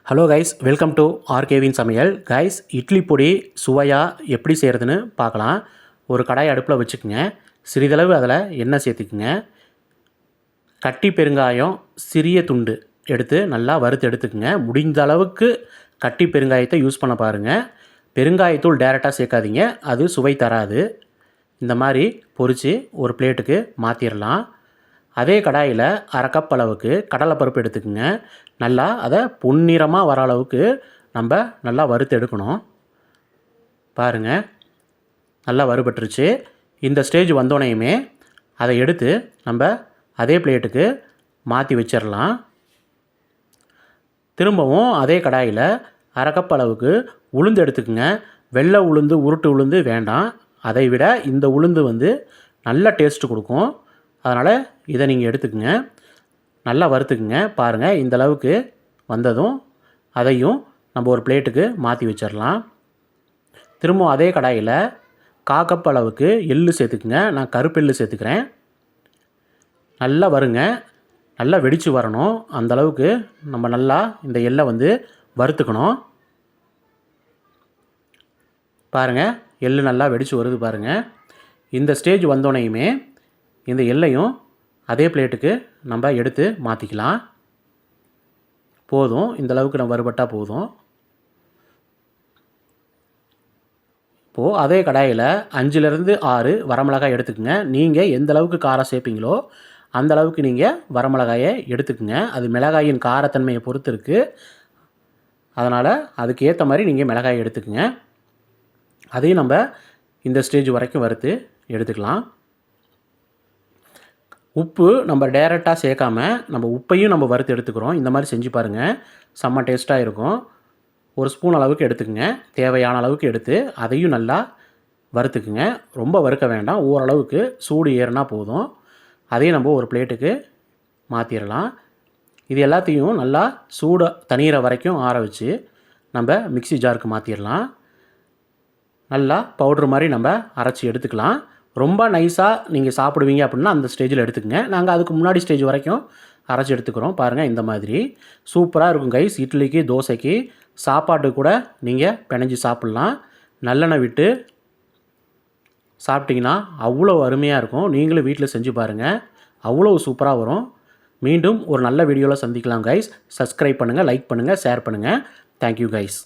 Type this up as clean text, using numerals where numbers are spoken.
Hello guys, welcome to ஆர்கேவின் சமையல். Guys, idli பொடி சுவையாக எப்படி செய்கிறதுன்னு பார்க்கலாம். ஒரு கடாய் அடுப்பில் வச்சுக்கோங்க. சிறிதளவு அதில் எண்ணெய் சேர்த்துக்குங்க. கட்டி பெருங்காயம் சிறிய துண்டு எடுத்து நல்லா வறுத்து எடுத்துக்குங்க. முடிந்த அளவுக்கு கட்டி பெருங்காயத்தை யூஸ் பண்ண பாருங்கள். பெருங்காயத்தூள் டேரெக்டாக சேர்க்காதீங்க, அது சுவை தராது. இந்த மாதிரி பொரித்து ஒரு பிளேட்டுக்கு மாற்றிடலாம். அதே கடாயில் அரை கப் அளவுக்கு கடலைப்பருப்பு எடுத்துக்கோங்க. நல்லா அதை பொன்னிறமாக வர அளவுக்கு நம்ம நல்லா வறுத்து எடுக்கணும். பாருங்கள், நல்லா வறுபட்டுருச்சு. இந்த ஸ்டேஜ் வந்தோடனையுமே அதை எடுத்து நம்ம அதே பிளேட்டுக்கு மாற்றி வச்சிடலாம். திரும்பவும் அதே கடாயில் அரை கப் அளவுக்கு உளுந்து எடுத்துக்கோங்க. வெள்ளை உளுந்து, உருட்டு உளுந்து வேண்டாம். அதை விட இந்த உளுந்து நல்ல டேஸ்ட்டு கொடுக்கும். அதனால் இதை நீங்கள் எடுத்துக்கோங்க. நல்லா வறுத்துக்குங்க. பாருங்கள், இந்த அளவுக்கு வந்ததும் அதையும் நம்ம ஒரு பிளேட்டுக்கு மாற்றி வச்சிடலாம். திரும்பவும் அதே கடாயில் 1/4 கப் அளவுக்கு எள்ளு சேர்த்துக்குங்க. நான் கருப்பு எள்ளு சேர்த்துக்கிறேன். நல்லா வருங்க, நல்லா வெடித்து வரணும். அந்தளவுக்கு நம்ம நல்லா இந்த எள்ளை வறுத்துக்கணும். பாருங்கள், எள்ளு நல்லா வெடித்து வருது பாருங்கள். இந்த ஸ்டேஜ் வந்தோடனையுமே இந்த எள்ளையும் அதே பிளேட்டுக்கு நம்ம எடுத்து மாற்றிக்கலாம். போதும், இந்தளவுக்கு நம்ம வறுபட்டால் போதும். இப்போது அதே கடாயில் 5லேருந்து 6 வரமிளகாய் எடுத்துக்கோங்க. நீங்கள் எந்த அளவுக்கு காரம் சேர்ப்பீங்களோ அந்த அளவுக்கு நீங்கள் வரமிளகாயை எடுத்துக்கோங்க. அது மிளகாயின் காரத்தன்மையை பொறுத்து இருக்குது. அதனால் அதுக்கு ஏற்ற மாதிரி நீங்கள் மிளகாயை எடுத்துக்கோங்க. அதையும் நம்ம இந்த ஸ்டேஜ் வரைக்கும் வறுத்து எடுத்துக்கலாம். உப்பு நம்ம டேரெக்டாக சேர்க்காம நம்ம உப்பையும் நம்ம வறுத்து எடுத்துக்கிறோம். இந்த மாதிரி செஞ்சு பாருங்கள், செம்ம டேஸ்ட்டாக இருக்கும். ஒரு ஸ்பூன் அளவுக்கு எடுத்துக்கோங்க. தேவையான அளவுக்கு எடுத்து அதையும் நல்லா வறுத்துக்குங்க. ரொம்ப வறுக்க வேண்டாம், ஓரளவுக்கு சூடு ஏறினா போதும். அதையும் நம்ம ஒரு பிளேட்டுக்கு மாற்றிடலாம். இது எல்லாத்தையும் நல்லா சூடு தணிகிற வரைக்கும் ஆற வச்சு நம்ம மிக்ஸி ஜாருக்கு மாற்றிடலாம். நல்லா பவுட்ரு மாதிரி நம்ம அரைச்சி எடுத்துக்கலாம். ரொம்ப நைஸாக நீங்கள் சாப்பிடுவீங்க அப்படின்னா அந்த ஸ்டேஜில் எடுத்துக்கங்க. நாங்கள் அதுக்கு முன்னாடி ஸ்டேஜ் வரைக்கும் அரைச்சி எடுத்துக்கிறோம். பாருங்கள், இந்த மாதிரி சூப்பராக இருக்கும் கைஸ். இட்லிக்கு, தோசைக்கு, சாப்பாட்டுக்கு கூட நீங்கள் பிணைஞ்சி சாப்பிட்லாம். நல்லெண்ணெய் விட்டு சாப்பிட்டிங்கன்னா அவ்வளோ அருமையாக இருக்கும். நீங்களும் வீட்டில் செஞ்சு பாருங்கள், அவ்வளோ சூப்பராக வரும். மீண்டும் ஒரு நல்ல வீடியோவில் சந்திக்கலாம் கைஸ். சப்ஸ்கிரைப் பண்ணுங்கள், லைக் பண்ணுங்கள், ஷேர் பண்ணுங்கள். Thank you guys.